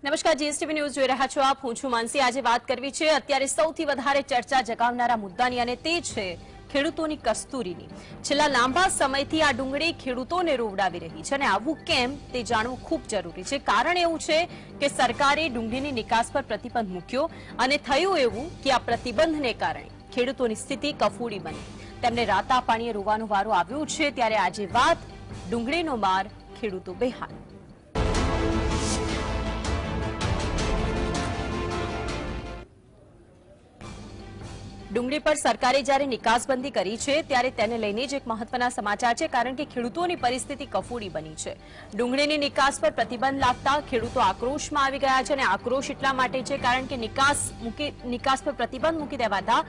નમસ્કાર, GSTV news જોઈ રહ્યા છો આપ. હું છું માનસી. આજે વાત કરવી છે અત્યારે સૌથી વધારે ચર્ચા જગાવનારા મુદ્દાની, અને તે છે ખેડૂતોની કસ્તુરીની. છેલ્લા લાંબા સમયથી આ ડુંગળી ખેડૂતોને રોવડાવી રહી છે, અને આવું કેમ તે જાણવું ખૂબ જરૂરી છે. કારણ એવું છે કે સરકારે ડુંગળીની નિકાસ પર પ્રતિબંધ મૂક્યો, અને થયું એવું કે આ પ્રતિબંધને કારણે ખેડૂતોની સ્થિતિ કફોડી બની. તેમને રાતા પાણીએ રોવાનો વારો આવ્યો છે. ત્યારે આજે વાત ડુંગળીનો માર, ખેડૂતો બેહાલ. ડુંગળી પર સરકારે જ્યારે નિકાસબંધી કરી છે ત્યારે તેને લઈને જ એક મહત્વના સમાચાર છે, કારણ કે ખેડૂતોની પરિસ્થિતિ કફોડી બની છે. ડુંગળીની નિકાસ પર પ્રતિબંધ લાગતા ખેડૂતો આક્રોશમાં આવી ગયા છે, અને આક્રોશ એટલા માટે છે કારણ કે નિકાસ પર પ્રતિબંધ મૂકી દેવાતા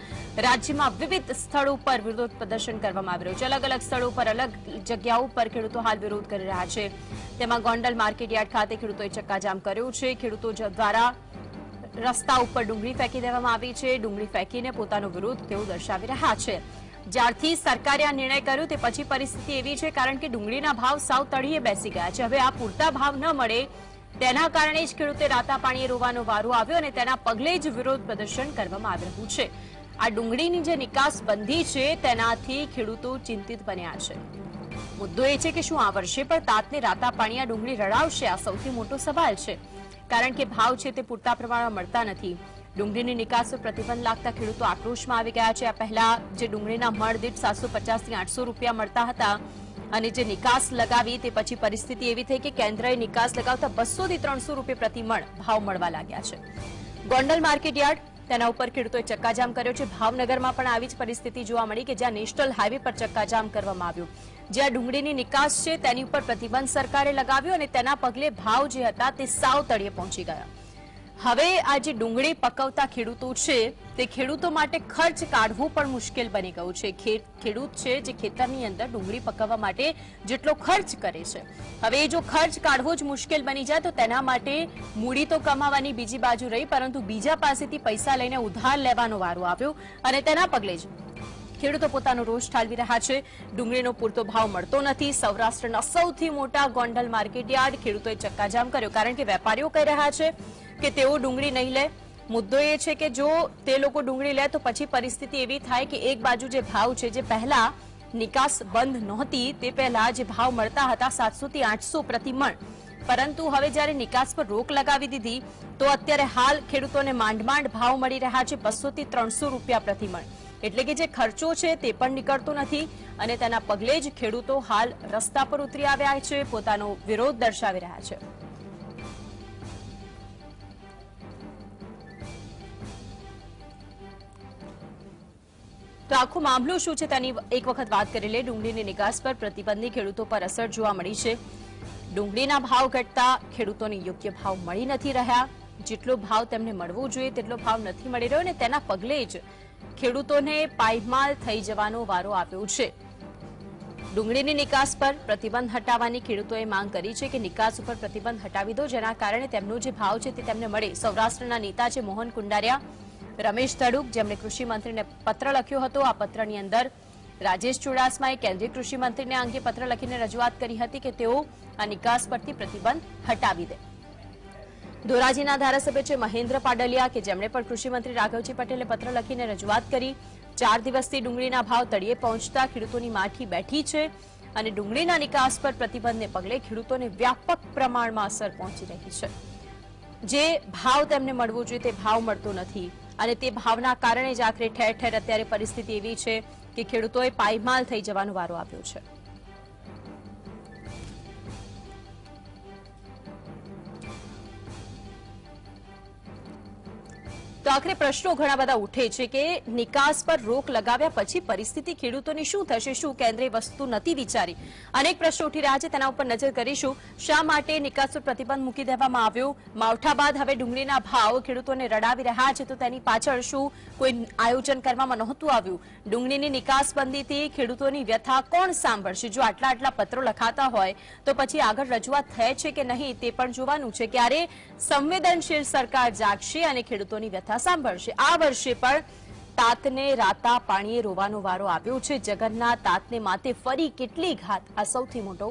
રાજ્યમાં વિવિધ સ્થળો પર વિરોધ પ્રદર્શન કરવામાં આવી રહ્યું છે. અલગ અલગ સ્થળો પર, અલગ જગ્યાઓ પર ખેડૂતો હાલ વિરોધ કરી રહ્યા છે. તેમાં ગોંડલ માર્કેટયાર્ડ ખાતે ખેડૂતોએ ચક્કાજામ કર્યો છે. ખેડૂતો દ્વારા રસ્તા ઉપર ડુંગળી ફેંકી દેવામાં આવી છે. ડુંગળી ફેંકીને પોતાનો વિરોધ તેઓ દર્શાવી રહ્યા છે. જ્યારથી સરકારે આ નિર્ણય કર્યો તે પછી પરિસ્થિતિ એવી છે કારણ કે ડુંગળીના ભાવ સાવ તળિયે બેસી ગયા છે. હવે આ પૂરતા ભાવ ન મળે તેના કારણે જ ખેડૂતે રાતા પાણીએ રોવાનો વારો આવ્યો, અને તેના પગલે જ વિરોધ પ્રદર્શન કરવામાં આવી રહ્યું છે. આ ડુંગળીની જે નિકાસ બંધી છે તેનાથી ખેડૂતો ચિંતિત બન્યા છે. મુદ્દો એ છે કે શું આ વર્ષે પણ તાતને રાતા પાણી આ ડુંગળી રડાવશે? આ સૌથી મોટો સવાલ છે, કારણ કે ભાવ છે તે પૂરતા પ્રમાણમાં મળતા નથી. ડુંગળીની નિકાસ પર પ્રતિબંધ લાગતા ખેડૂતો આક્રોશમાં આવી ગયા છે. આ પહેલા જે ડુંગળીના મણ દીઠ 750 થી 800 રૂપિયા મળતા હતા, અને જે નિકાસ લગાવી તે પછી પરિસ્થિતિ એવી થઈ કે કેન્દ્રએ નિકાસ લગાવતા 200 થી 300 રૂપિયા પ્રતિ મણ ભાવ મળવા લાગ્યા છે. ગોંડલ માર્કેટયાર્ડ તેના ઉપર ખેડૂતોએ ચક્કાજામ કર્યો છે. ભાવનગરમાં પણ આવી જ પરિસ્થિતિ જોવા મળી કે જ્યાં નેશનલ હાઈવે પર ચક્કાજામ કરવામાં આવ્યું. જ્યાં ડુંગળીની નિકાસ છે તેની ઉપર પ્રતિબંધ સરકારે લગાવ્યો, અને તેના પગલે ભાવ જે હતા તે સાવ તળિયે પહોંચી ગયા. હવે આ જે ડુંગળી પકવતા ખેડૂતો છે તે ખેડૂતો માટે ખર્ચ કાઢવો પણ મુશ્કેલ બની ગયું છે. ખેડૂત છે જે ખેતરની અંદર ડુંગળી પકવવા માટે જેટલો ખર્ચ કરે છે, હવે એ જો ખર્ચ કાઢવો જ મુશ્કેલ બની જાય તો તેના માટે મૂડી તો કમાવાની બીજી બાજુ રહી, પરંતુ બીજા પાસેથી પૈસા લઈને ઉધાર લેવાનો વારો આવ્યો, અને તેના પગલે જ ખેડૂતો પોતાનો રોષ ઠાલવી રહ્યા છે. ડુંગળીનો પૂરતો ભાવ મળતો નથી. સૌરાષ્ટ્રના સૌથી મોટા ગોંડલ માર્કેટયાર્ડ ખેડૂતોએ ચક્કાજામ કર્યો, કારણ કે વેપારીઓ કહી રહ્યા છે કે તેઓ ડુંગળી નહીં લે. મુદ્દો એ છે કે જો તે લોકો ડુંગળી લે તો પછી પરિસ્થિતિ એવી થાય કે એક બાજુ જે ભાવ છે, જે પહેલા નિકાસ બંધ નહોતી તે પહેલા જે ભાવ મળતા હતા 700 થી 800 પ્રતિ મણ, પરંતુ હવે જ્યારે નિકાસ પર રોક લગાવી દીધી તો અત્યારે હાલ ખેડૂતોને માંડ ભાવ મળી રહ્યા છે 200 થી 300 રૂપિયા પ્રતિ મણ. એટલે કે જે ખર્ચો છે તે પણ નીકળતો નથી, અને તેના પગલે જ ખેડૂતો હાલ રસ્તા પર ઉતરી આવ્યા છે, પોતાનો વિરોધ દર્શાવી રહ્યા છે. તો આખો મામલો શું છે તેની એક વખત વાત કરી લે. ડુંગળીની નિકાસ પર પ્રતિબંધની ખેડૂતો પર અસર જોવા મળી છે. ડુંગળીના ભાવ ઘટતા ખેડૂતોને યોગ્ય ભાવ મળી નથી રહ્યા. જેટલો ભાવ તેમને મળવો જોઈએ તેટલો ભાવ નથી મળી રહ્યો, અને તેના પગલે જ ખેડૂતોને પાયમાલ થઈ જવાનો વારો આવ્યો છે. ડુંગળીની નિકાસ પર પ્રતિબંધ હટાવવાની ખેડૂતોએ માંગ કરી છે કે નિકાસ ઉપર પ્રતિબંધ હટાવી દો, જેના કારણે તેમનો જે ભાવ છે તે તેમને મળે. સૌરાષ્ટ્રના નેતા છે મોહન કુંડારિયા, રમેશ ધડુક, જેમણે કૃષિ મંત્રીને પત્ર લખ્યો હતો. આ પત્રની અંદર રાજેશ ચુડાસમાએ કેન્દ્રીય કૃષિ મંત્રીને આ અંગે પત્ર લખીને રજૂઆત કરી હતી કે તેઓ આ નિકાસ પરથી પ્રતિબંધ હટાવી દે. ધોરાજીના ધારાસભ્ય છે મહેન્દ્ર પાડલિયા, કે જેમણે પણ કૃષિ મંત્રી રાઘવજી પટેલે પત્ર લખીને રજૂઆત કરી. 4 દિવસથી ડુંગળીના ભાવ તળિયે પહોંચતા ખેડૂતોની માઠી બેઠી છે, અને ડુંગળીના નિકાસ પર પ્રતિબંધને પગલે ખેડૂતોને વ્યાપક પ્રમાણમાં અસર પહોંચી રહી છે. જે ભાવ તેમને મળવો જોઈએ તે ભાવ મળતો નથી, અને તે ભાવના કારણે જ આખરે ઠેર ઠેર અત્યારે પરિસ્થિતિ એવી છે કે ખેડૂતોએ પાયમાલ થઈ જવાનો વારો આવ્યો છે. તો આખરે પ્રશ્નો ઘણા બધા ઉઠે છે કે નિકાસ પર રોક લગાવ્યા પછી પરિસ્થિતિ ખેડૂતોની શું થશે? શું કેન્દ્રે વસ્તુ નથી વિચારી? અનેક પ્રશ્નો ઉઠી રહ્યા છે, તેના ઉપર નજર કરીશું. શા માટે નિકાસ પર પ્રતિબંધ મૂકી દેવામાં આવ્યો? માવઠા બાદ હવે ડુંગળીના ભાવ ખેડૂતોને રડાવી રહ્યા છે, તો તેની પાછળ શું કોઈ આયોજન કરવામાં નહોતું આવ્યું? ડુંગળીની નિકાસ બંધીથી ખેડૂતોની વ્યથા કોણ સાંભળશે? જો આટલા પત્રો લખાતા હોય તો પછી આગળ રજૂઆત થઈ છે કે નહીં તે પણ જોવાનું છે. ક્યારે સંવેદનશીલ સરકાર જાગશે અને ખેડૂતોની વ્યથા સાંભળશે? આ વર્ષે પણ તાતને રાતા પાણીએ રોવાનો વારો આવ્યો છે. જગન્ના તાતને માથે ફરી કેટલી ઘાત? આ સૌથી મોટો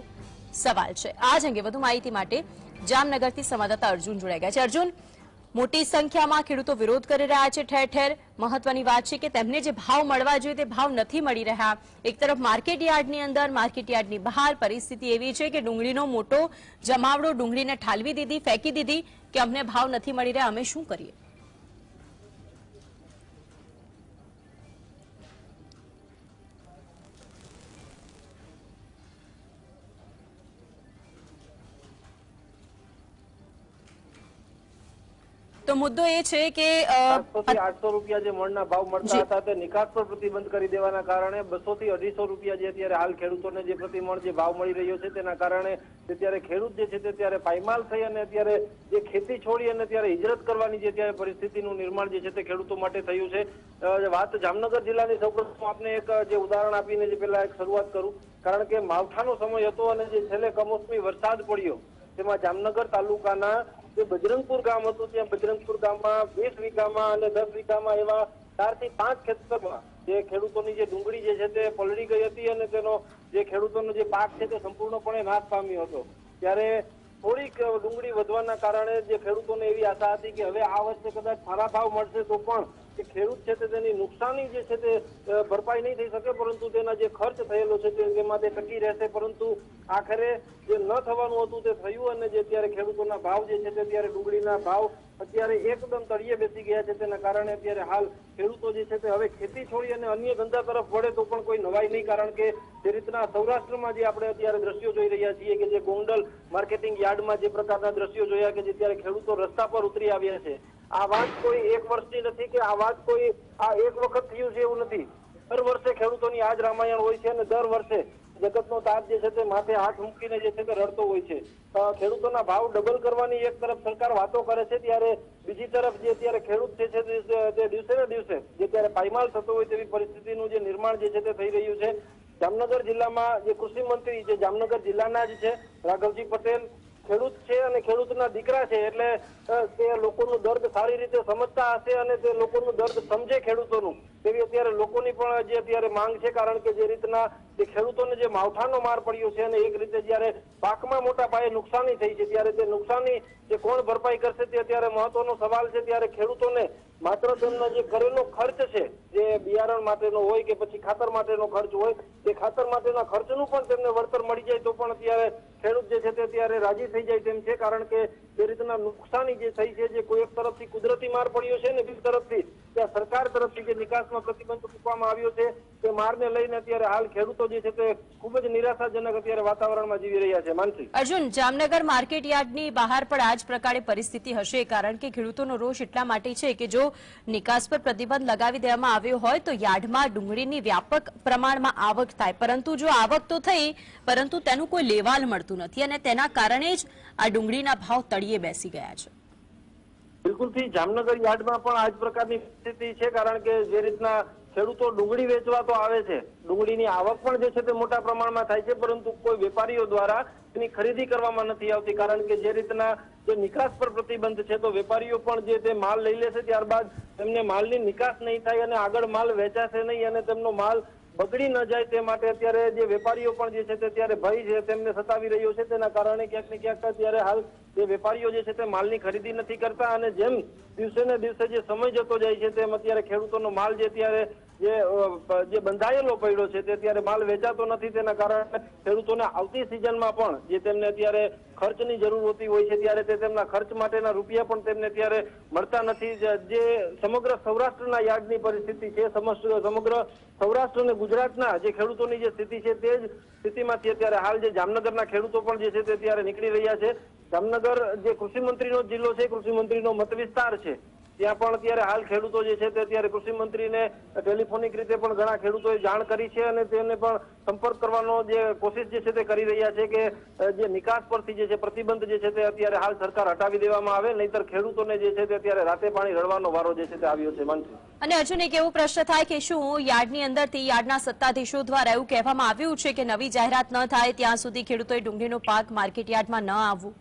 સવાલ છે. આ જ અંગે વધુ માહિતી માટે જામનગરથી સંવાદદાતા અર્જુન જોડાઈ ગયા છે। અર્જુન, મોટી સંખ્યામાં ખેડૂતો વિરોધ કરી રહ્યા છે ઠેર ઠેર। મહત્વની વાત છે કે તેમને જે ભાવ મળવા જોઈએ તે ભાવ નથી મળી રહ્યા। એક તરફ માર્કેટ યાર્ડની અંદર, માર્કેટ યાર્ડની બહાર પરિસ્થિતિ એવી છે કે ડુંગળીનો મોટો જમાવડો ડુંગળીને ઠાલવી દીધી, ફેંકી દીધી કે અમને ભાવ નથી મળી રહ્યા, અમે શું કરીએ? તો મુદ્દો એ છે કે 800 રૂપિયા જે મણના ભાવ મળતા હતા તે નિકાસ પર પ્રતિબંધ કરી દેવાના કારણે 200 થી 250 રૂપિયા જે અત્યારે હાલ ખેડૂતોને જે પ્રતિમણ જે ભાવ મળી રહ્યો છે તેના કારણે અત્યારે ખેડૂત જે છે તે અત્યારે પાયમાલ થઈ અને અત્યારે જે ખેતી છોડી અને અત્યારે હિજરત કરવાની જે અત્યારે પરિસ્થિતિનું નિર્માણ જે છે તે ખેડૂતો માટે થયું છે। વાત જામનગર જિલ્લાની સૌપ્રથમ આપને એક જે ઉદાહરણ આપીને જે પહેલા એક શરૂઆત કરું, કારણ કે માવઠાનો સમય હતો અને જે છેલ્લે કમોસમી વરસાદ પડ્યો તેમાં જામનગર તાલુકાના જે બજરંગપુર ગામ હતું ત્યાં બજરંગપુર ગામમાં 20 વીઘામાં અને 10 વીઘામાં એવા 4 થી 5 ખેતરમાં જે ખેડૂતોની જે ડુંગળી જે છે તે પલળી ગઈ હતી અને તેનો જે ખેડૂતોનો જે પાક છે તે સંપૂર્ણપણે નાશ પામ્યો હતો। ત્યારે થોડીક ડુંગળી વધવાના કારણે જે ખેડૂતોને એવી આશા હતી કે હવે આ વર્ષે કદાચ સારા ભાવ મળશે તો પણ જે ખેડૂત છે તે તેની નુકસાની જે છે તે ભરપાઈ નહીં થઈ શકે, પરંતુ તેના જે ખર્ચ થયેલો છે તેમાં તે ટકી રહેશે, પરંતુ આખરે જે ન થવાનું હતું તે થયું અને જે અત્યારે ખેડૂતોના ભાવ જે છે તે અત્યારે ડુંગળીના ભાવ અત્યારે એકદમ તળિયે બેસી ગયા છે। તેના કારણે અત્યારે હાલ ખેડૂતો જે છે તે હવે ખેતી છોડી અને અન્ય ધંધા તરફ વળે તો પણ કોઈ નવાઈ નહીં, કારણ કે જે રીતના સૌરાષ્ટ્રમાં જે આપણે અત્યારે દ્રશ્યો જોઈ રહ્યા છીએ કે જે ગોંડલ માર્કેટિંગ યાર્ડમાં જે પ્રકારના દ્રશ્યો જોયા કે જે અત્યારે ખેડૂતો રસ્તા પર ઉતરી આવ્યા છે। આ વાત કોઈ એક વર્ષની નથી કે આ વાત કોઈ આ એક વખત થયું છે એવું નથી। દર વર્ષે ખેડૂતોની આજ રામાયણ હોય છે અને દર વર્ષે જગતનો તાત જે છે તે માથે હાથ મૂકીને જે છે તે રડતો હોય છે। ખેડૂતોના ભાવ ડબલ કરવાની એક તરફ સરકાર વાતો કરે છે, ત્યારે બીજી તરફ જે અત્યારે ખેડૂત જે છે તે દિવસે ને દિવસે જે અત્યારે પાયમાલ થતો હોય તેવી પરિસ્થિતિનું જે નિર્માણ જે છે તે થઈ રહ્યું છે। જામનગર જિલ્લામાં જે કૃષિ મંત્રી જે જામનગર જિલ્લાના જ છે રાઘવજી પટેલ ખેડૂત છે અને ખેડૂતના દીકરા છે, એટલે તે લોકોનું દર્દ સારી રીતે સમજતા હશે અને તે લોકોનું દર્દ સમજે ખેડૂતોનું, તેવી અત્યારે લોકોની પણ જે અત્યારે માંગ છે। કારણ કે જે રીતના જે ખેડૂતોને જે માવઠાનો માર પડ્યો છે અને એક રીતે જયારે પાકમાં મોટા પાયે નુકસાની થઈ છે ત્યારે તે નુકસાની જે કોણ ભરપાઈ કરશે તે અત્યારે મહત્વનો સવાલ છે। ત્યારે ખેડૂતોને માત્ર તેમનો જે કરેલો ખર્ચ છે, જે બિયારણ માટેનો હોય કે પછી ખાતર માટેનો ખર્ચ હોય, તે ખાતર માટેના ખર્ચનું પણ તેમને વળતર મળી જાય તો પણ અત્યારે ખેડૂત જે છે તે અત્યારે રાજી થઈ જાય તેમ છે। કારણ કે જે રીતના નુકસાની જે થઈ છે, જે કોઈ એક તરફથી કુદરતી માર પડ્યો છે ને બીજી તરફથી ત્યાં સરકાર તરફથી જે નિકાસમાં પ્રતિબંધ મૂકવામાં આવ્યો છે તે મારને લઈને અત્યારે હાલ ખેડૂતો જે છે તે ખૂબ જ નિરાશાજનક અત્યારે વાતાવરણમાં જીવી રહ્યા છે। માનસી, અર્જુન, જામનગર માર્કેટ યાર્ડની બહાર પણ આ જ પ્રકારે પરિસ્થિતિ હશે, કારણ કે ખેડૂતોનો રોષ એટલા માટે છે કે જો નિકાસ પર પ્રતિબંધ લગાવી દેવામાં આવ્યો હોય તો યાર્ડમાં ડુંગળીની વ્યાપક પ્રમાણમાં આવક થાય, પરંતુ જો આવક તો થઈ પરંતુ તેનું કોઈ લેવાલ મળતું નથી અને તેના કારણે જ આ ડુંગળીના ભાવ તળિયે બેસી ગયા છે। બિલકુલથી જામનગર યાર્ડમાં પણ આ જ પ્રકારની સ્થિતિ છે, કારણ કે જે રીતના ખેડૂતો ડુંગળી વેચવા તો આવે છે, ડુંગળીની આવક પણ જે છે તે મોટા પ્રમાણમાં થાય છે, પરંતુ કોઈ વેપારીઓ દ્વારા તેની ખરીદી કરવામાં નથી આવતી। કારણ કે જે રીતના જે નિકાસ પર પ્રતિબંધ છે તો વેપારીઓ પણ જે તે માલ લઈ લેશે, ત્યારબાદ તેમને માલની નિકાસ નહીં થાય અને આગળ માલ વેચાશે નહીં અને તેમનો માલ બગડી ન જાય તે માટે અત્યારે જે વેપારીઓ પણ જે છે તે અત્યારે ભય છે તેમને સતાવી રહ્યો છે। તેના કારણે ક્યાંક ને ક્યાંક અત્યારે હાલ જે વેપારીઓ જે છે તે માલની ખરીદી નથી કરતા અને જેમ દિવસે ને દિવસે જે સમય જતો જાય છે તેમ અત્યારે ખેડૂતોનો માલ જે અત્યારે જે બંધાયેલો પડ્યો છે તે અત્યારે માલ વેચાતો નથી। તેના કારણે ખેડૂતોને આવતી સિઝનમાં પણ જે તેમને અત્યારે ખર્ચની જરૂર હોતી હોય છે ત્યારે તે તેમના ખર્ચ માટેના રૂપિયા પણ તેમને અત્યારે મળતા નથી। જે સમગ્ર સૌરાષ્ટ્રના યાર્ડની પરિસ્થિતિ છે, સમગ્ર સૌરાષ્ટ્ર અને ગુજરાતના જે ખેડૂતોની જે સ્થિતિ છે તે જ સ્થિતિમાંથી અત્યારે હાલ જે જામનગરના ખેડૂતો પણ જે છે તે અત્યારે નીકળી રહ્યા છે। જામનગર જે કૃષિ મંત્રીનો જિલ્લો છે, કૃષિ મંત્રીનો મત વિસ્તાર છે, ત્યાં પણ અત્યારે હાલ ખેડૂતો જે છે તે અત્યારે કૃષિ મંત્રીને ટેલિફોનિક રીતે પણ ઘણા ખેડૂતોએ જાણ કરી છે અને તેને પણ સંપર્ક કરવાનો જે કોશિશ જે છે તે કરી રહ્યા છે કે જે નિકાસ પરથી જે છે પ્રતિબંધ જે છે તે અત્યારે હાલ સરકાર હટાવી દેવામાં આવે, નહીતર ખેડૂતોને જે છે તે અત્યારે રાતે પાણી રળવાનો વારો જે છે તે આવ્યો છે। મંત્રી, અને અર્જુન, એક એવો પ્રશ્ન થાય કે શું યાર્ડની અંદરથી યાર્ડના સત્તાધીશો દ્વારા એવું કહેવામાં આવ્યું છે કે નવી જાહેરાત ન થાય ત્યાં સુધી ખેડૂતોએ ડુંગળીનો પાક માર્કેટ યાર્ડમાં ન આવવું?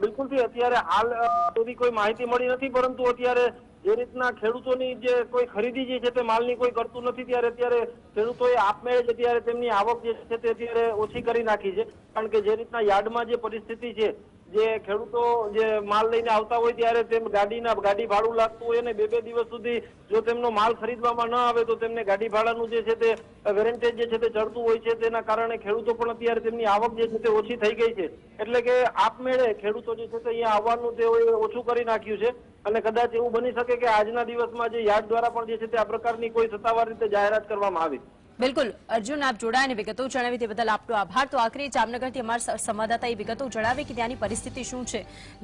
બિલકુલથી અત્યારે હાલ સુધી કોઈ માહિતી મળી નથી, પરંતુ અત્યારે જે રીતના ખેડૂતોની જે કોઈ ખરીદી જે છે તે માલની કોઈ કરતું નથી, ત્યારે અત્યારે ખેડૂતોએ આપમેળે જ અત્યારે તેમની આવક જે છે તે અત્યારે ઓછી કરી નાખી છે. કારણ કે જે રીતના યાર્ડમાં જે પરિસ્થિતિ છે, જે ખેડૂતો જે માલ લઈને આવતા હોય ત્યારે તેમ ગાડી ભાડું લાગતું હોય અને બે દિવસ સુધી જો તેમનો માલ ખરીદવામાં ન આવે તો તેમને ગાડી ભાડાનું જે છે તે વેરેન્ટેજ જે છે તે ચડતું હોય છે. તેના કારણે ખેડૂતો પણ અત્યારે તેમની આવક જે છે તે ઓછી થઈ ગઈ છે. એટલે કે આપમેળે ખેડૂતો જે છે તે અહીંયા આવવાનું તેઓએ ઓછું કરી નાખ્યું છે. અને કદાચ એવું બની શકે કે આજના દિવસમાં જે યાર્ડ દ્વારા પણ જે છે તે આ પ્રકારની કોઈ સત્તાવાર રીતે જાહેરાત કરવામાં આવી. બિલકુલ અર્જુન, આપ જોડાઈને વિગતો જણાવી તે બદલ આપનો આભાર. તો આખરે જામનગરથી અમારા સંવાદદાતાએ વિગતો જણાવી કે ત્યાંની પરિસ્થિતિ શું છે.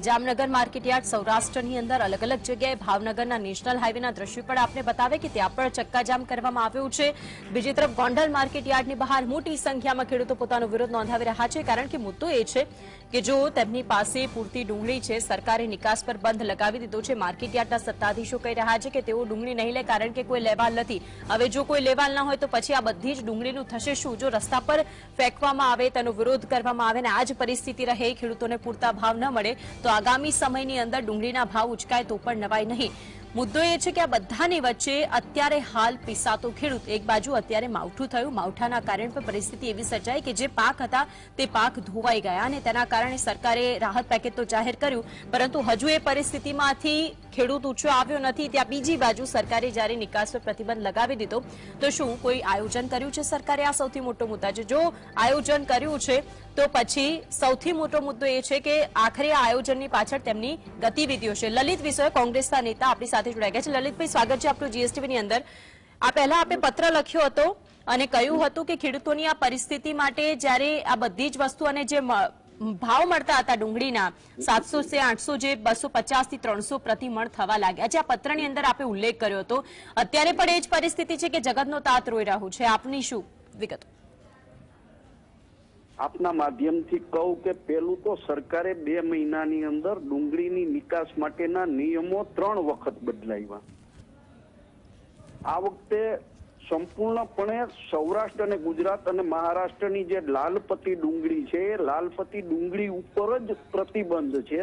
જામનગર માર્કેટયાર્ડ સૌરાષ્ટ્રની અંદર અલગ અલગ જગ્યાએ ભાવનગરના નેશનલ હાઈવેના દ્રશ્યો પણ આપને બતાવે કે ત્યાં પણ ચક્કાજામ કરવામાં આવ્યું છે. બીજી તરફ ગોંડલ માર્કેટયાર્ડની બહાર મોટી સંખ્યામાં ખેડૂતો પોતાનો વિરોધ નોંધાવી રહ્યા છે, કારણ કે મુદ્દો એ છે કે જો તેમની પાસે પૂરતી ડુંગળી છે, સરકારે નિકાસ પર બંધ લગાવી દીધો છે. માર્કેટયાર્ડના સત્તાધીશો કહી રહ્યા છે કે તેઓ ડુંગળી નહીં લે કારણ કે કોઈ લેવાલ નથી. હવે જો કોઈ લેવાલ ન હોય તો પછી બધી જ ડુંગળીનું થશે શું? જો રસ્તા પર ફેંકવામાં આવે, તેનો વિરોધ કરવામાં આવે અને આ જ પરિસ્થિતિ રહે, ખેડૂતોને પૂરતા ભાવ ન મળે તો આગામી સમયની અંદર ડુંગળીના ભાવ ઉચકાય તો પણ નવાય નહીં. મુદ્દો એ છે કે આ બધાની વચ્ચે અત્યારે હાલ પીસાતો ખેડૂત, એક બાજુ અત્યારે માવઠું થયું, માવઠાના કારણે પણ પરિસ્થિતિ એવી સર્જાઈ કે જે પાક હતા તે પાક ધોવાઈ ગયા અને તેના કારણે સરકારે રાહત પેકેજ તો જાહેર કર્યું, પરંતુ હજુ એ પરિસ્થિતિમાંથી ખેડૂત ઊંચો આવ્યો નથી. ત્યાં બીજી બાજુ સરકારે જ્યારે નિકાસ પર પ્રતિબંધ લગાવી દીધો તો શું કોઈ આયોજન કર્યું છે સરકારે? આ સૌથી મોટો મુદ્દો છે. જો આયોજન કર્યું છે તો પછી સૌથી મોટો મુદ્દો એ છે કે આખરે આ આયોજનની પાછળ તેમની ગતિવિધિઓ છે. લલિત વિસોય, કોંગ્રેસના નેતા, આપણી સાથે જોડાઈ ગયા છે. લલિતભાઈ, સ્વાગત છે આપનું જીએસટીવીની અંદર. આ પહેલા આપે પત્ર લખ્યો હતો અને કહ્યું હતું કે ખેડૂતોની આ પરિસ્થિતિ માટે જ્યારે આ બધી જ વસ્તુ અને જે ભાવ મળતા હતા ડુંગળીના 700 से 800 જે 250 થી 300 પ્રતિ મણ થવા લાગ્યા છે. આ પત્રની અંદર આપે ઉલ્લેખ કર્યો હતો. અત્યારે પણ એ જ પરિસ્થિતિ છે કે જગતનો તાત રોઈ રહ્યું છે. આપની શું વિગતો? આપના માધ્યમથી કહું કે પેલું તો સરકારે 2 મહિનાની અંદર ડુંગળીની નિકાસ માટેના નિયમો 3 વખત બદલાવ્યા. આ વખતે સંપૂર્ણપણે સૌરાષ્ટ્ર અને ગુજરાત અને મહારાષ્ટ્રની જે લાલપતી ડુંગળી છે એ લાલપતી ડુંગળી ઉપર જ પ્રતિબંધ છે.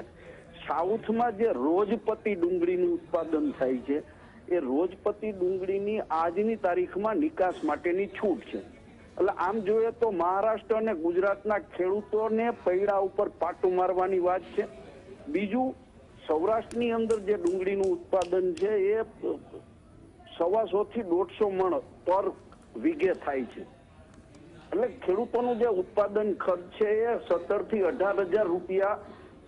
સાઉથમાં જે રોજપતી ડુંગળીનું ઉત્પાદન થાય છે એ રોજપતી ડુંગળીની આજની તારીખમાં નિકાસ માટેની છૂટ છે. એટલે આમ જોઈએ તો મહારાષ્ટ્ર અને ગુજરાતના ખેડૂતોને પૈડા ઉપર પાટું મારવાની વાત છે. બીજું, સૌરાષ્ટ્રની અંદર જે ડુંગળીનું ઉત્પાદન છે એ 125 થી 150 મણ પર વીઘે થાય છે. એટલે ખેડૂતોનું જે ઉત્પાદન ખર્ચ છે એ 17 થી 18,000 રૂપિયા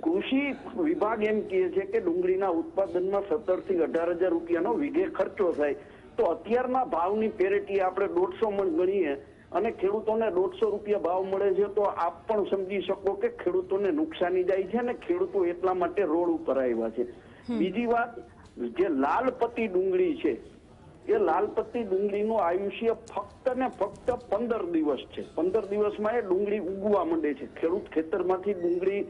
કૃષિ વિભાગ એમ કહે છે કે ડુંગળીના ઉત્પાદનમાં 17 થી 18,000 રૂપિયાનો વીઘે ખર્ચો થાય. તો અત્યારના ભાવની પેરેટી આપણે 150 મણ ગણીએ અને ખેડૂતોને 150 રૂપિયા ભાવ મળે છે તો આપ પણ સમજી શકો કે ખેડૂતોને નુકસાની જાય છે અને ખેડૂતો એટલા માટે રોડ ઉપર આવ્યા છે. બીજી વાત, જે લાલપતી ડુંગળી છે એ લાલપતી ડુંગળીનું આયુષ્ય ફક્ત ને ફક્ત 15 દિવસ છે. 15 દિવસમાં એ ડુંગળી ઉગવા માંડે છે. ખેડૂત ખેતરમાંથી ડુંગળી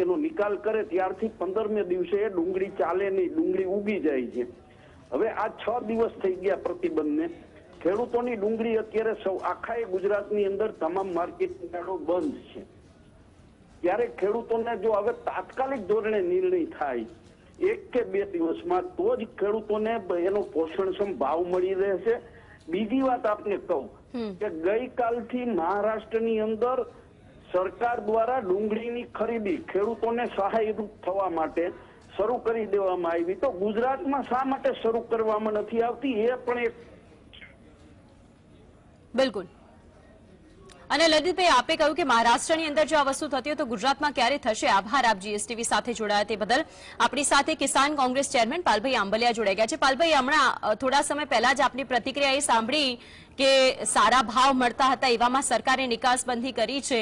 એનો નિકાલ કરે ત્યારથી 15મે દિવસે એ ડુંગળી ચાલે નહીં, ડુંગળી ઉગી જાય છે. હવે આ 6 દિવસ થઈ ગયા પ્રતિબંધને. ખેડૂતોની ડુંગળી અત્યારે આખા ગુજરાતની અંદર તમામ માર્કેટ યાર્ડો બંધ છે. ત્યારે ખેડૂતોને જો હવે તાત્કાલિક ધોરણે નિર્ણય થાય 1 કે 2 દિવસમાં તો જ ખેડૂતોને એનો પોષણક્ષમ ભાવ મળી રહેશે. બીજી વાત આપને કહું કે ગઈકાલથી મહારાષ્ટ્રની અંદર સરકાર દ્વારા ડુંગળીની ખરીદી ખેડૂતોને સહાયરૂપ થવા માટે શરૂ કરી દેવામાં આવી. તો ગુજરાતમાં શા માટે શરૂ કરવામાં નથી આવતી એ પણ એક. બિલકુલ. અને લલિતભાઈ, આપે કહ્યું કે મહારાષ્ટ્રની અંદર જો આ વસ્તુ થતી હોય તો ગુજરાતમાં ક્યારે થશે? આભાર આપ જીએસટીવી સાથે જોડાયા તે બદલ. આપણી સાથે કિસાન કોંગ્રેસ ચેરમેન પાલભાઈ આંબલિયા જોડાઈ ગયા છે. પાલભાઈ, હમણાં થોડા સમય પહેલા જ આપની પ્રતિક્રિયા એ સાંભળી કે સારા ભાવ મળતા હતા, એવામાં સરકારે નિકાસબંધી કરી છે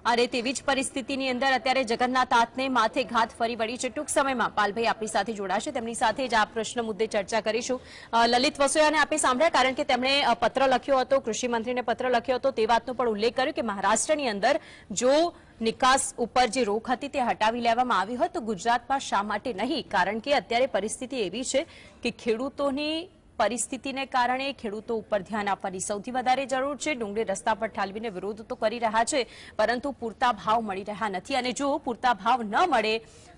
અને તેવી જ પરિસ્થિતિની અંદર અત્યારે જગતના તાતને માથે ઘાત ફરી વળી છે. ટૂંક સમયમાં પાલભાઈ આપણી સાથે જોડાશે, તેમની સાથે જ આ પ્રશ્ન મુદ્દે ચર્ચા કરીશું. લલિત વસોયાને આપે સાંભળ્યા, કારણ કે તેમણે પત્ર લખ્યો હતો, કૃષિ મંત્રીને પત્ર લખ્યો હતો, તે વાતનો પણ ઉલ્લેખ કર્યો કે મહારાષ્ટ્રની અંદર જો નિકાસ ઉપર જે રોક હતી તે હટાવી લેવામાં આવી હોય તો ગુજરાતમાં શા માટે નહીં? કારણ કે અત્યારે પરિસ્થિતિ એવી છે કે ખેડૂતોની પરિસ્થિતિને કારણે ખેડૂતો ઉપર ધ્યાન આપવાની સૌથી વધારે જરૂર છે. ડુંગળી રસ્તા પર ઠાલવીને વિરોધ તો કરી રહ્યા છે, પરંતુ પૂરતા ભાવ મળી રહ્યા નથી. અને જો પૂરતા ભાવ ન મળે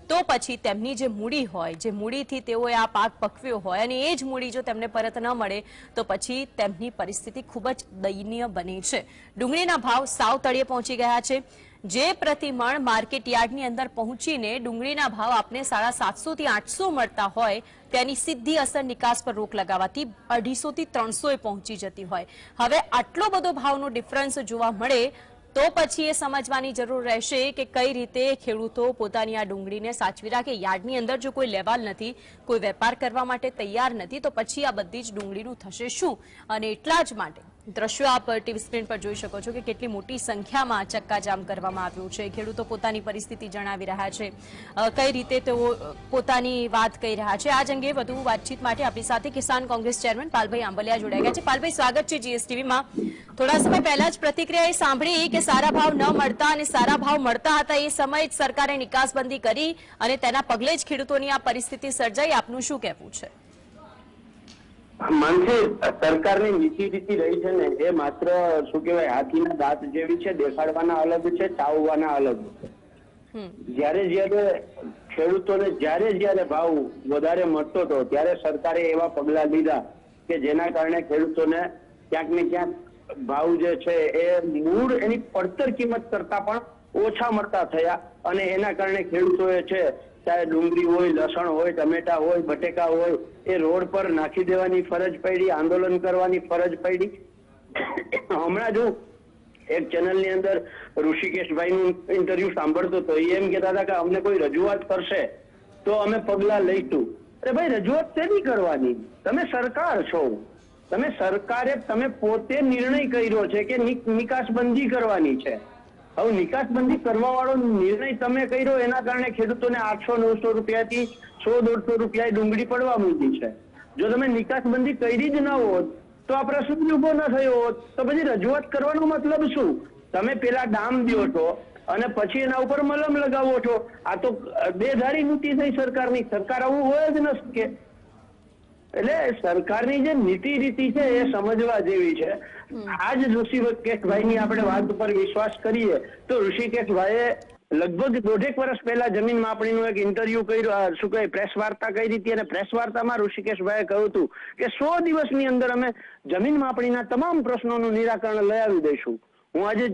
તો પછી તેમની જે મૂડી હોય, જે મૂડીથી તેઓએ આ પાક પકવ્યો હોય અને એ જ મૂડી જો તેમને પરત ન મળે તો પછી તેમની પરિસ્થિતિ ખૂબ જ દયનીય બને છે. ડુંગળીના ભાવ સાવ તળિયે પહોંચી ગયા છે. જે પ્રતિમણ માર્કેટ યાર્ડની અંદર પહોંચીને ડુંગળીના ભાવ આપને 750 થી 800 મળતા હોય તેની સીધી અસર નિકાસ પર રોક લગાવવાથી 250 થી 300 પહોંચી જતી હોય. હવે આટલો બધો ભાવનો ડિફરન્સ જોવા મળે તો પછી એ સમજવાની જરૂર રહેશે કે કઈ રીતે ખેડૂતો પોતાની આ ડુંગળીને સાચવી રાખે. યાર્ડની અંદર જો કોઈ લેવાલ નથી, કોઈ વેપાર કરવા માટે તૈયાર નથી, તો પછી આ બધી જ ડુંગળીનું થશે શું? અને એટલા જ માટે દ્રશ્યો આપ ટીવી સ્ક્રીન પર જોઈ શકો છો કે કેટલી મોટી સંખ્યામાં ચક્કાજામ કરવામાં આવ્યું છે. ખેડૂતો પોતાની પરિસ્થિતિ જણાવી રહ્યા છે, કઈ રીતે તેઓ પોતાની વાત કહી રહ્યા છે. આજ અંગે વધુ વાતચીત માટે આપણી સાથે કિસાન કોંગ્રેસ ચેરમેન પાલભાઈ આંબલિયા જોડાઈ ગયા છે. પાલભાઈ, સ્વાગત છે જીએસટીવીમાં. થોડા સમય પહેલા જ પ્રતિક્રિયા એ સાંભળી કે સારા ભાવ ન મળતા અને સારા ભાવ મળતા હતા એ સમયે જ સરકારે નિકાસબંધી કરી અને તેના પગલે જ ખેડૂતોની આ પરિસ્થિતિ સર્જાઈ. આપનું શું કહેવું છે? માનસી, સરકારની નીતિ રીતિ રહી છે ને એ માત્ર શું કહેવાય હાથીના દાંત જેવી છે. દેખાડવાના અલગ છે, ચાવવાના અલગ છે. જ્યારે ખેડૂતોને જ્યારે ભાવ વધારે મળતો હતો ત્યારે સરકારે એવા પગલા લીધા કે જેના કારણે ખેડૂતોને ક્યાંક ને ક્યાંક ભાવ જે છે એ મૂળ એની પડતર કિંમત કરતા પણ ઓછા મળતા થયા અને એના કારણે ખેડૂતોએ છે ચાહે ડુંગળી હોય, લસણ હોય, ટમેટા હોય, બટેકા હોય, એ રોડ પર નાખી દેવાની ફરજ પડી, આંદોલન કરવાની ફરજ પડી. હમણાં જો એક ચેનલની અંદર ઋષિકેશભાઈનું ઇન્ટરવ્યુ સાંભળતો હતો, એ એમ કહેતા હતા કે અમને કોઈ રજૂઆત કરશે તો અમે પગલા લઈશું. અરે ભાઈ, રજૂઆત શેની કરવાની? તમે સરકાર છો, તમે પોતે નિર્ણય કર્યો છે કે નિકાસબંધી કરવાની છે. હવે નિકાસબંધી કરવા વાળો નિર્ણય તમે કર્યો, એના કારણે ખેડૂતોને 800-900 રૂપિયાથી 100-150 રૂપિયા ડુંગળી પડવા માંડી છે. જો તમે નિકાસબંધી કરી જ ન હોત તો આ પ્રશ્ન ઉભો ન થયો હોત, તો પછી રજૂઆત કરવાનો મતલબ શું? તમે પેલા ડામ દો છો અને પછી એના ઉપર મલમ લગાવો છો. આ તો બેધારી નીતિ થઈ સરકારની. સરકાર આવું હોય જ ન શકે. એટલે સરકારની જે નીતિ રીતિ છે એ સમજવા જેવી છે. આજ ઋષિકેશભાઈની આપણે વાત ઉપર વિશ્વાસ કરીએ તો ઋષિકેશભાઈએ લગભગ 1.5 વર્ષ પહેલા જમીન માપણીનું એક ઇન્ટરવ્યુ કર્યું, શું કહે, પ્રેસ વાર્તા કરી હતી અને પ્રેસ વાર્તામાં ઋષિકેશભાઈએ કહ્યું હતું કે 100 દિવસની અંદર અમે જમીન માપણીના તમામ પ્રશ્નોનું નિરાકરણ લઈ આવી દઈશું. હું આજે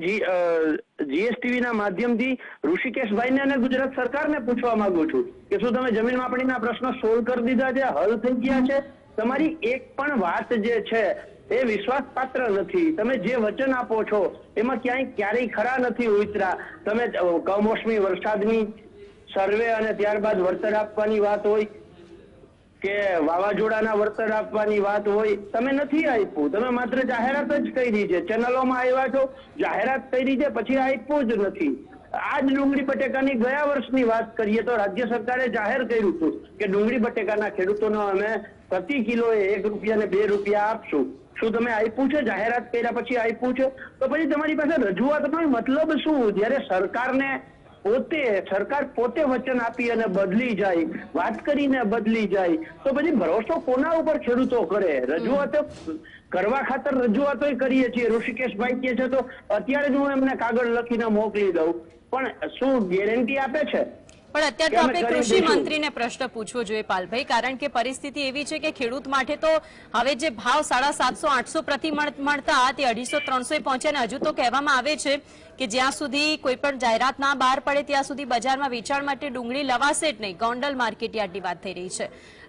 જીએસટીવી ના માધ્યમથી ઋષિકેશભાઈને અને ગુજરાત સરકારને પૂછવા માંગુ છું કે શું તમે જમીન માપણીના પ્રશ્નો સોલ્વ કરી દીધા છે, હલ થઈ ગયા છે? તમારી એક પણ વાત જે છે એ વિશ્વાસપાત્ર નથી. તમે જે વચન આપો છો એમાં ક્યારેય ખરા નથી ઉતર્યા. તમે કમોસમી વરસાદની સર્વે અને ત્યારબાદ વળતર આપવાની વાત હોય કે વાવાઝોડાના વળતર આપવાની વાત હોય, તમે નથી આપ્યું. તમે માત્ર જાહેરાત જ કરી છે, ચેનલોમાં આવ્યા છો, જાહેરાત કરી છે, પછી આપ્યું જ નથી. આ જ ડુંગળી બટેકાની ગયા વર્ષની વાત કરીએ તો રાજ્ય સરકારે જાહેર કર્યું હતું કે ડુંગળી બટેકાના ખેડૂતોને અમે પ્રતિ કિલોએ 1 રૂપિયા ને 2 રૂપિયા આપશું. શું તમે આપ્યું છે? જાહેરાત કર્યા પછી આપ્યું છે? તો પછી તમારી પાસે રજૂઆતનો મતલબ શું? જયારે સરકાર પોતે વચન આપી અને બદલી જાય, વાત કરીને બદલી જાય, તો પછી ભરોસો કોના ઉપર ખેડૂતો કરે? રજૂઆતો કરવા ખાતર રજૂઆતો કરીએ છીએ. ઋષિકેશભાઈ કહે છે તો અત્યારે જ હું એમને કાગળ લખીને મોકલી દઉં, પણ શું ગેરંટી આપે છે? પણ અત્યારે તો આપણે કૃષિ મંત્રીને પ્રશ્ન પૂછવો જોઈએ પાલભાઈ, કારણ કે પરિસ્થિતિ એવી છે કે ખેડૂત માટે તો હવે જે ભાવ 750-800 પ્રતિ મળતા તે 250-300 પહોંચ્યા અને હજુ તો કહેવામાં આવે છે કે જ્યાં સુધી કોઈ પણ જાહેરાત ના બહાર પડે ત્યાં સુધી બજારમાં વેચાણ માટે ડુંગળી લવાશે જ નહીં. ગોંડલ માર્કેટ યાર્ડની વાત થઈ રહી છે.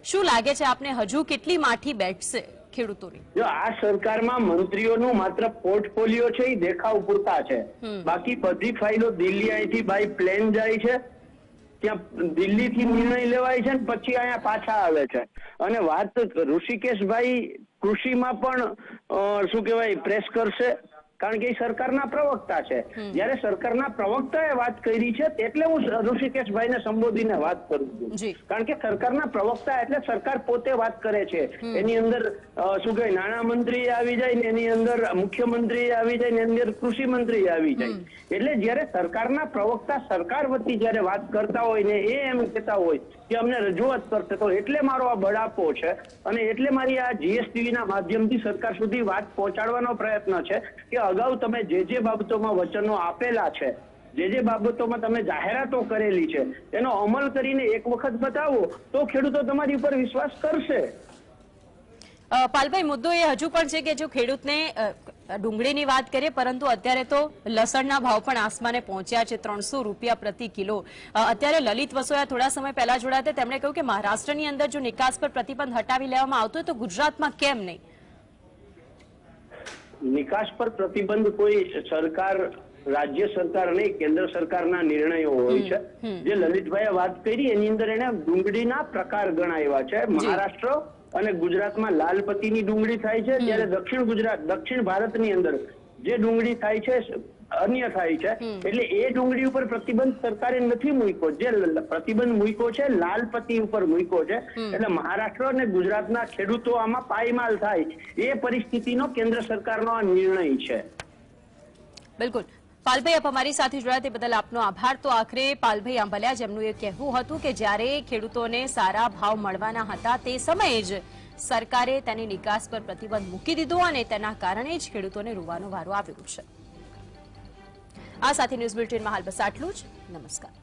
શું લાગે છે આપને, હજુ કેટલી માઠી બેઠશે ખેડૂતોની? જો આ સરકારમાં મંત્રીઓનું માત્ર પોર્ટફોલિયો છે એ દેખાવ પૂરતા છે. બાકી બધી ફાઇલો દિલ્હી અહીંથી બાય પ્લેન જાય છે, ત્યાં દિલ્હીથી નિર્ણય લેવાય છે ને પછી અહીંયા પાછા આવે છે. અને વાત ઋષિકેશભાઈ કૃષિમાં પણ શું કહેવાય પ્રેસ કરશે, કારણ કે એ સરકારના પ્રવક્તા છે. જયારે સરકારના પ્રવક્તાએ વાત કરી છે એટલે હું ઋષિકેશભાઈને સંબોધીને વાત કરું છું, કારણ કે સરકારના પ્રવક્તા એટલે સરકાર પોતે વાત કરે છે. એની અંદર શું કહેવાય નાણામંત્રી આવી જાય ને એની અંદર મુખ્યમંત્રી આવી જાય ને એની અંદર કૃષિ મંત્રી આવી જાય. એટલે જયારે સરકારના પ્રવક્તા સરકાર વતી જયારે વાત કરતા હોય ને એ એમ કહેતા હોય કે અમને રજૂઆત કરશે, તો એટલે મારો આ બળાપો છે અને એટલે મારી આ જીએસટીવી ના માધ્યમથી સરકાર સુધી વાત પહોંચાડવાનો પ્રયત્ન છે કે અગાઉ તમે જે બાબતોમાં વચનો આપેલા છે જે બાબતોમાં તમે જાહેરાતો કરેલી છે તેનો અમલ કરીને એક વખત બતાવો તો ખેડૂતો તમારી ઉપર વિશ્વાસ કરશે. પાલભાઈ, મુદ્દો એ હજુ પણ છે કે જો ખેડૂતને ડુંગળીની વાત કરીએ, પરંતુ અત્યારે તો લસણના ભાવ પણ આસમાને પહોંચ્યા છે, 300 રૂપિયા પ્રતિ કિલો. અત્યારે લલિત વસોયા થોડા સમય પહેલા જોડાયા, તેમણે કહ્યું કે મહારાષ્ટ્રની અંદર જો નિકાસ પર પ્રતિબંધ હટાવી લેવામાં આવતો હોય તો ગુજરાતમાં કેમ નહીં? નિકાસ પર પ્રતિબંધ કોઈ સરકાર, રાજ્ય સરકાર નહીં, કેન્દ્ર સરકારના નિર્ણયો હોય છે. જે લલિતભાઈએ વાત કરી એની અંદર એને ડુંગળીના પ્રકાર ગણાવ્યા છે. મહારાષ્ટ્ર અને ગુજરાતમાં લાલપતીની ડુંગળી થાય છે, જ્યારે દક્ષિણ ભારતની અંદર જે ડુંગળી થાય છે અન્ય થાય છે. એટલે એ ડુંગળી ઉપર પ્રતિબંધ સરકારે નથી મૂક્યો. જે પ્રતિબંધ મૂક્યો છે લાલપતી ઉપર મૂક્યો છે. એટલે મહારાષ્ટ્ર અને ગુજરાતના ખેડૂતો આમાં પાયમાલ થાય એ પરિસ્થિતિનો કેન્દ્ર સરકારનો આ નિર્ણય છે. બિલકુલ. પાલભાઈ, આપ અમારી સાથે જોડાયા તે બદલ આપનો આભાર. તો આખરે પાલભાઈ આંબલિયા, જેમનું એ કહેવું હતું કે જ્યારે ખેડૂતોને સારા ભાવ મળવાના હતા તે સમયે જ સરકારે તેની નિકાસ પર પ્રતિબંધ મૂકી દીધો અને તેના કારણે જ ખેડૂતોને રોવાનો વારો આવ્યો છે. આ સાથે ન્યૂઝ બુલેટિનમાં હાલ બસ આટલું જ. નમસ્કાર.